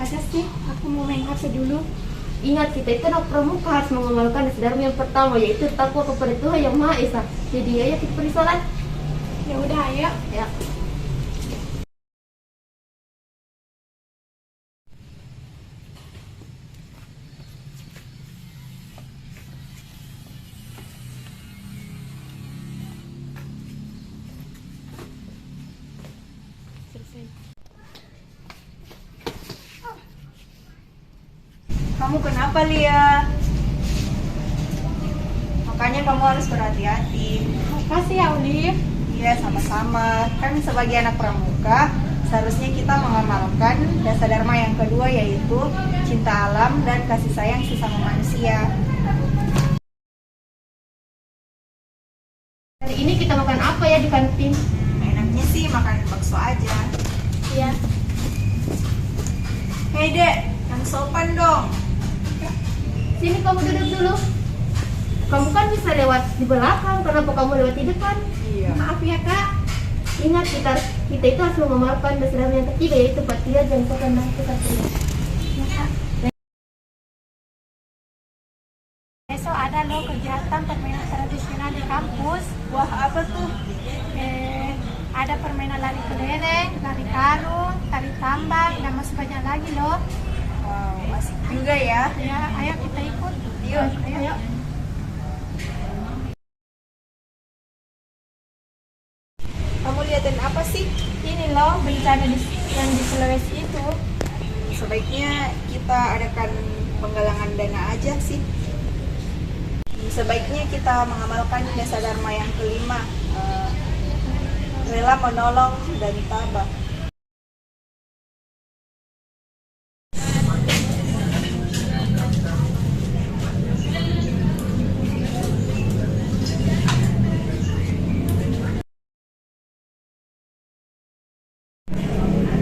ada sih, aku mau main HP dulu. Ingat, kita itu anak pramuka harus mengamalkan dasar dharma yang pertama, yaitu takwa kepada Tuhan Yang Maha Esa. Jadi ayo kita pergi sholat. Ya udah, ayo. Ya. Kamu kenapa, Lia? Makanya kamu harus berhati-hati. Makasih ya, Uli. Iya, sama-sama. Kan sebagai anak pramuka, seharusnya kita mengamalkan dasar dharma yang kedua, yaitu cinta alam dan kasih sayang sesama manusia. Hari ini kita makan apa ya di kantin? Enaknya sih makan bakso aja. Iya. Hei, Dek, yang sopan dong. Sini kamu duduk dulu. Kamu kan bisa lewat di belakang, kenapa kamu lewat di depan? Iya. Maaf ya, Kak. Ingat, kita itu harus mengamalkan dasar dharma yang ketiga, yaitu patria dan sopan dan kesatria. Ya, Kak. Besok ada loh kegiatan permainan tradisional di kampus. Wah, apa tuh? Ada permainan lari kelereng, lari karung, tari tambang, dan masih banyak lagi loh. Wow, asik juga ya. Ya, ayo kita ikut. Yuk. Ayo. Kamu liatin apa sih? Ini loh bencana yang di Sulawesi itu. Sebaiknya kita adakan penggalangan dana aja sih. Sebaiknya kita mengamalkan dasar dharma yang kelima, rela menolong dan tabah.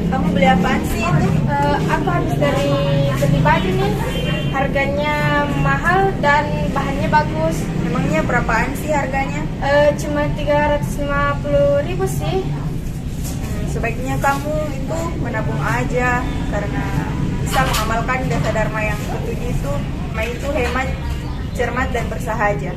Kamu beli apaan sih itu? Aku habis dari beli baju nih. Harganya mahal dan bahannya bagus. Emangnya berapaan sih harganya? Cuma 350.000 sih. Sebaiknya kamu itu menabung aja, karena bisa mengamalkan dasar dharma yang ketujuh itu. Itu hemat, cermat, dan bersahaja.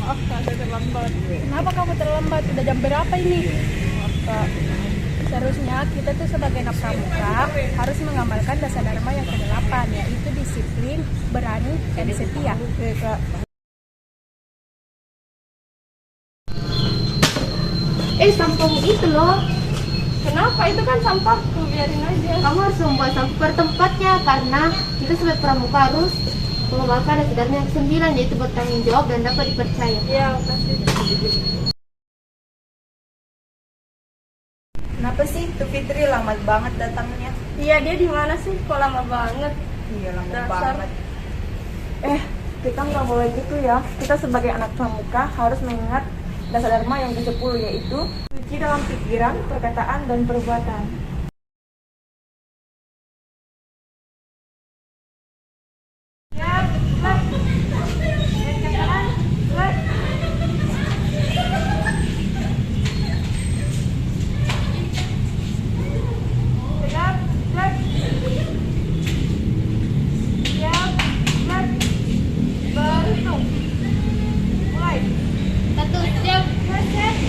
Maaf Kak, saya terlambat. Kenapa kamu terlambat? Udah jam berapa ini? Maaf Kak. Seharusnya kita tuh sebagai anak pramuka harus mengamalkan dasar dharma yang ke-8, yaitu disiplin, berani, dan setia. Oke, Kak. Sampahmu itu loh. Kenapa? Itu kan sampah. Biarin aja. Kamu harus membuat sampah per tempatnya, karena kita sebagai pramuka harus mengamalkan dasar dharma yang ke-9, yaitu bertanggung jawab dan dapat dipercaya. Iya, makasih. Kenapa sih tuh Fitri lambat banget datangnya? Iya, dia di mana sih? Kok lama banget? Iya, lambat Dasar. banget. Kita nggak boleh gitu ya. Kita sebagai anak pramuka harus mengingat dasar dharma yang ke-10, yaitu suci dalam pikiran, perkataan, dan perbuatan. Satu, siap. Siap.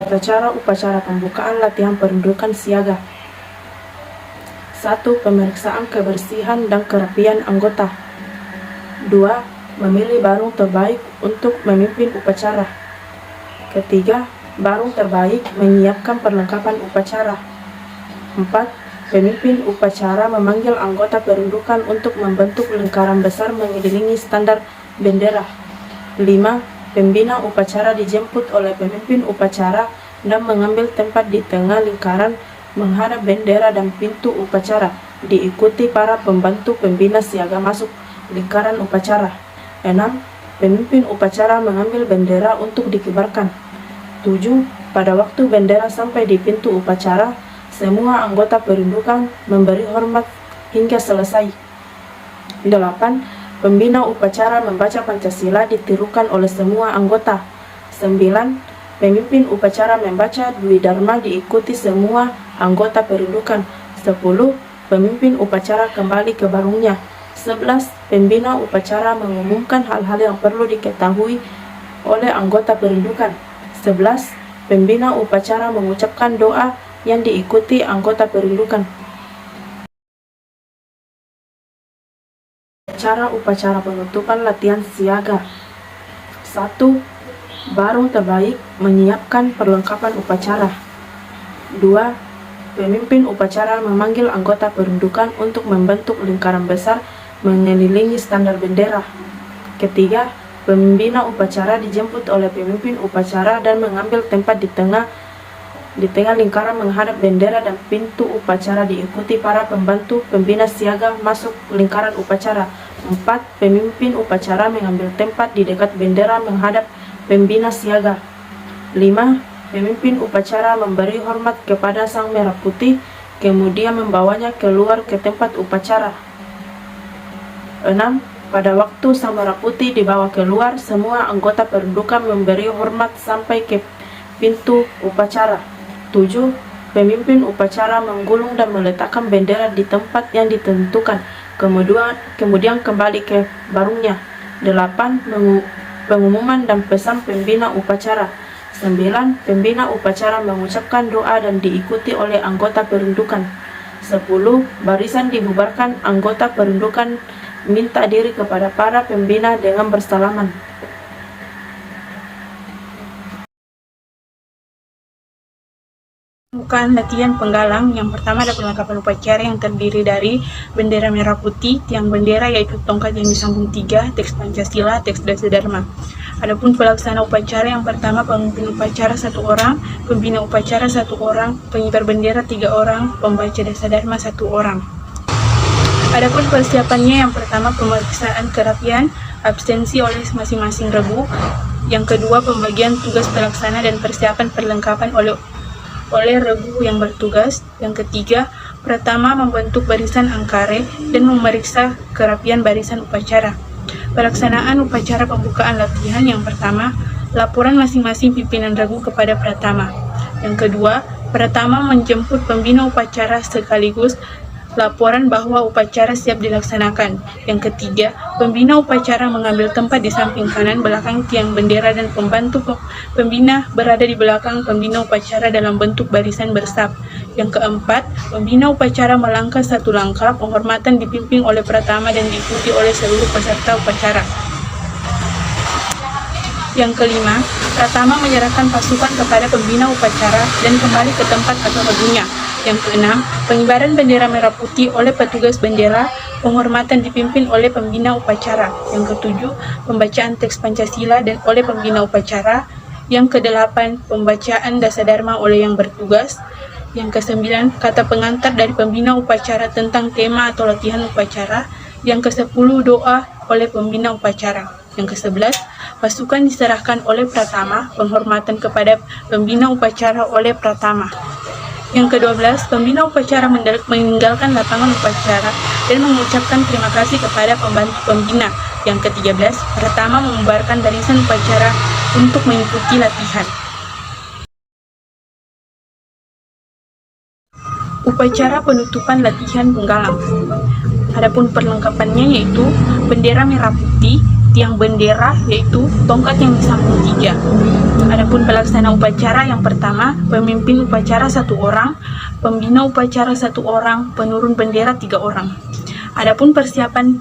Tata cara upacara pembukaan latihan pendudukan siaga. 1. Pemeriksaan kebersihan dan kerapian anggota. 2. Memilih barung terbaik untuk memimpin upacara. Ketiga, barung terbaik menyiapkan perlengkapan upacara. 4. Pemimpin upacara memanggil anggota pendudukan untuk membentuk lingkaran besar mengelilingi standar bendera. 5. Pembina upacara dijemput oleh pemimpin upacara dan mengambil tempat di tengah lingkaran menghadap bendera dan pintu upacara, diikuti para pembantu pembina siaga masuk lingkaran upacara. 6. Pemimpin upacara mengambil bendera untuk dikibarkan. 7. Pada waktu bendera sampai di pintu upacara, semua anggota pendudukan memberi hormat hingga selesai. 8. Pembina upacara membaca Pancasila ditirukan oleh semua anggota. 9. Pemimpin upacara membaca Dwi Dharma diikuti semua anggota pendudukan. 10. Pemimpin upacara kembali ke barungnya. 11. Pembina upacara mengumumkan hal-hal yang perlu diketahui oleh anggota pendudukan. 11. Pembina upacara mengucapkan doa yang diikuti anggota pendudukan. Cara upacara penutupan latihan siaga. 1. Barung terbaik menyiapkan perlengkapan upacara. 2. Pemimpin upacara memanggil anggota pendudukan untuk membentuk lingkaran besar mengelilingi standar bendera. Ketiga, pembina upacara dijemput oleh pemimpin upacara dan mengambil tempat di tengah lingkaran menghadap bendera dan pintu upacara, diikuti para pembantu pembina siaga masuk lingkaran upacara. 4. Pemimpin upacara mengambil tempat di dekat bendera menghadap pembina siaga. 5. Pemimpin upacara memberi hormat kepada Sang Merah Putih, kemudian membawanya keluar ke tempat upacara. 6. Pada waktu Sang Merah Putih dibawa keluar, semua anggota pendudukan memberi hormat sampai ke pintu upacara. 7. Pemimpin upacara menggulung dan meletakkan bendera di tempat yang ditentukan, kemudian kembali ke barungnya. 8. Pengumuman dan pesan pembina upacara. 9. Pembina upacara mengucapkan doa dan diikuti oleh anggota pendudukan. 10. Barisan dibubarkan, anggota pendudukan minta diri kepada para pembina dengan bersalaman. Bukan latihan penggalang. Yang pertama ada perlengkapan upacara yang terdiri dari bendera merah putih, tiang bendera yaitu tongkat yang disambung 3, teks Pancasila, teks Dasa Dharma. Adapun pelaksana upacara yang pertama pemimpin upacara 1 orang, pembina upacara 1 orang, pengibar bendera 3 orang, pembaca Dasa Dharma 1 orang. Adapun persiapannya yang pertama pemeriksaan kerapian, absensi oleh masing-masing regu. Yang kedua pembagian tugas pelaksana dan persiapan perlengkapan oleh regu yang bertugas. Yang ketiga, pertama membentuk barisan angkare dan memeriksa kerapian barisan upacara. Pelaksanaan upacara pembukaan latihan yang pertama, laporan masing-masing pimpinan regu kepada Pratama. Yang kedua, Pratama menjemput pembina upacara sekaligus laporan bahwa upacara siap dilaksanakan. Yang ketiga, pembina upacara mengambil tempat di samping kanan belakang tiang bendera dan pembantu pembina berada di belakang pembina upacara dalam bentuk barisan bersaf. Yang keempat, pembina upacara melangkah 1 langkah, penghormatan dipimpin oleh Pratama dan diikuti oleh seluruh peserta upacara. Yang kelima, Pratama menyerahkan pasukan kepada pembina upacara dan kembali ke tempat atau regunya. Yang keenam, pengibaran bendera merah putih oleh petugas bendera, penghormatan dipimpin oleh pembina upacara. Yang ketujuh, pembacaan teks Pancasila dan oleh pembina upacara. Yang kedelapan, pembacaan Dasa Dharma oleh yang bertugas. Yang kesembilan, kata pengantar dari pembina upacara tentang tema atau latihan upacara. Yang kesepuluh, doa oleh pembina upacara. Yang kesebelas, pasukan diserahkan oleh Pratama, penghormatan kepada pembina upacara oleh Pratama. Yang ke-12, pembina upacara meninggalkan lapangan upacara dan mengucapkan terima kasih kepada pembantu pembina. Yang ke-13, Pratama membubarkan barisan upacara untuk mengikuti latihan. Upacara penutupan latihan penggalang. Adapun perlengkapannya yaitu bendera merah putih, tiang bendera, yaitu tongkat yang disambung 3. Adapun pelaksana upacara yang pertama, pemimpin upacara 1 orang, pembina upacara 1 orang, penurun bendera 3 orang. Adapun persiapan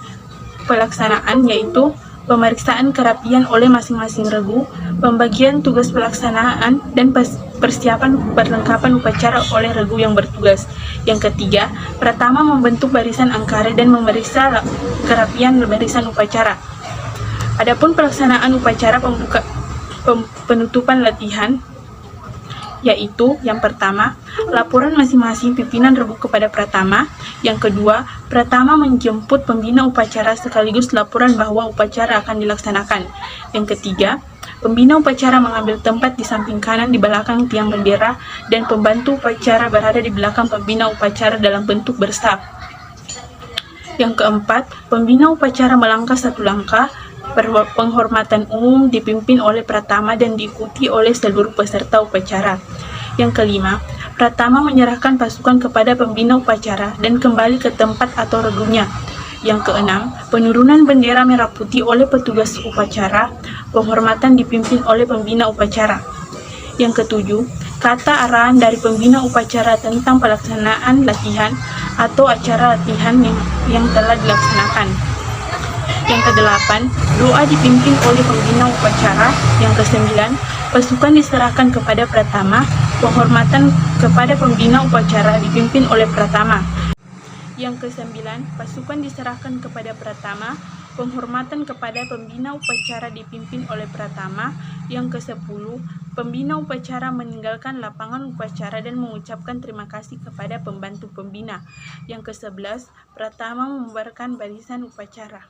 pelaksanaan yaitu pemeriksaan kerapian oleh masing-masing regu, pembagian tugas pelaksanaan, dan persiapan perlengkapan upacara oleh regu yang bertugas. Yang ketiga, pertama membentuk barisan angkara dan memeriksa kerapian barisan upacara. Adapun pelaksanaan upacara penutupan latihan yaitu yang pertama, laporan masing-masing pimpinan regu kepada Pratama. Yang kedua, Pratama menjemput pembina upacara sekaligus laporan bahwa upacara akan dilaksanakan. Yang ketiga, pembina upacara mengambil tempat di samping kanan di belakang tiang bendera dan pembantu upacara berada di belakang pembina upacara dalam bentuk bersaf. Yang keempat, pembina upacara melangkah 1 langkah. Penghormatan umum dipimpin oleh Pratama dan diikuti oleh seluruh peserta upacara. Yang kelima, Pratama menyerahkan pasukan kepada pembina upacara dan kembali ke tempat atau regunya. Yang keenam, penurunan bendera merah putih oleh petugas upacara. Penghormatan dipimpin oleh pembina upacara. Yang ketujuh, kata arahan dari pembina upacara tentang pelaksanaan latihan atau acara latihan yang telah dilaksanakan. Yang kedelapan, doa dipimpin oleh pembina upacara. Yang kesembilan, pasukan diserahkan kepada Pratama. Penghormatan kepada pembina upacara dipimpin oleh Pratama. Yang kesembilan, pasukan diserahkan kepada Pratama. Penghormatan kepada pembina upacara dipimpin oleh Pratama. Yang ke-10, pembina upacara meninggalkan lapangan upacara dan mengucapkan terima kasih kepada pembantu pembina. Yang ke-11, Pratama membubarkan barisan upacara.